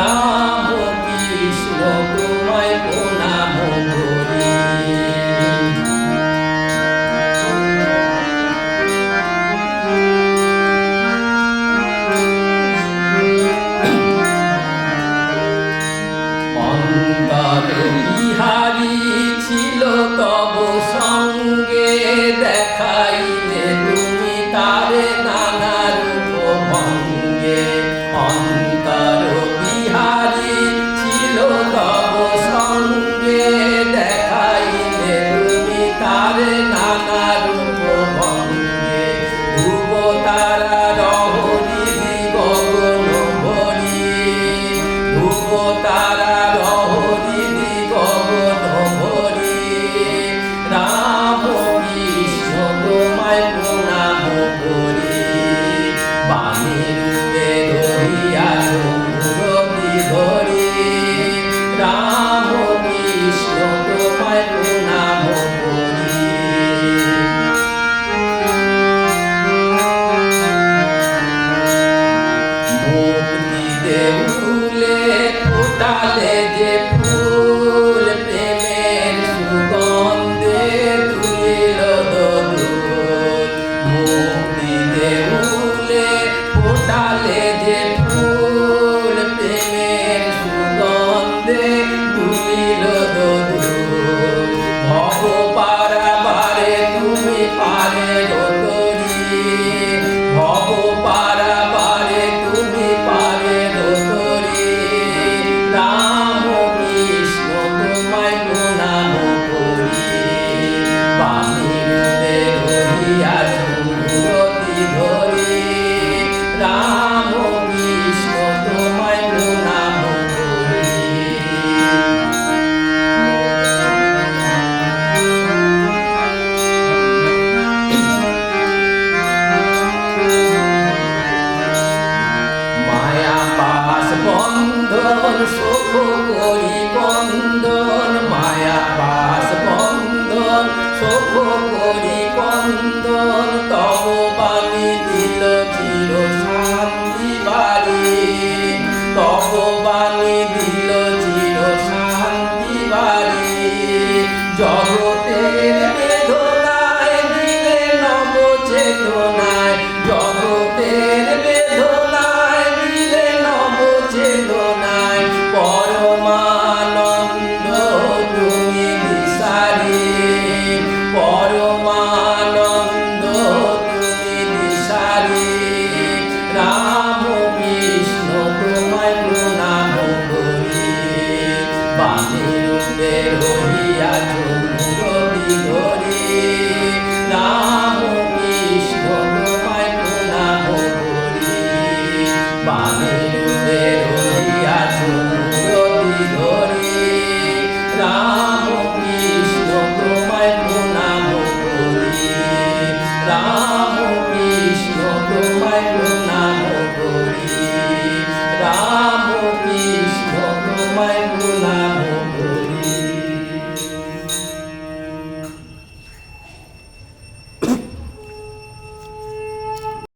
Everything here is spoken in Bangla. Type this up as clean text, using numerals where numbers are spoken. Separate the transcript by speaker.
Speaker 1: রাম কৃষ্ণ তোমায় প্রণাম করি। অন্তর বিহারী ছিল তব সঙ্গে, দেখাইলে তুমি তারে নানা রূপ ভঙ্গে। অন্তর বিহারী ছিল তব সঙ্গে, দেখাইলে তুমি তারে নানা রূপ ভঙ্গে। ধ্রুব তারা রহরি গগন ভরি, ধ্রুব তারা রহরি গগন ভরি। রাম কৃষ্ণ তোমায় প্রণাম করি। বাণী রূপে ধরিয়াছ মূরতি ধরি। রাম কৃষ্ণ তোমায় প্রণাম করি। মুক্তি দেউলে ফোটালে যে ফুল, প্রেমের সুগন্ধে তুলিল দোল। মুক্তি দেউলে ফোটালে যে ফুল, প্রেমের সুগন্ধে তুলিল দোল। ভব পারাবারে তুমি পারের তরি, ভব পারাবারে তুমি পারের তরি। রাম কৃষ্ণ তোমায় প্রণাম করি। বাণী রূপে ধরিয়াছ মূরতি ধরি। রাম কৃষ্ণ তোমায় প্রণাম করি। মায়া পাশ বন্ধন সুখ করি কন্দন, মায়া পাশ বন্ধন সুখ করি কন্দন। তব বাণী দিল চির শান্তি বাড়ি, তব বাণী দিল চির শান্তি বাড়ি। জগতের বেদনায় দিলে নব চেতনায়, জগতের বেদনায় দিলে নব চেতনায়। পরমানন্দ তুমি দিশারি, পরমানন্দ তুমি দিশারি। রাম কৃষ্ণ তোমায় প্রণাম করি। বাণী রূপে রহিয়াছ মূরতি ধরি। রাম কৃষ্ণ তোমায় প্রণাম করি। বাণী রূপে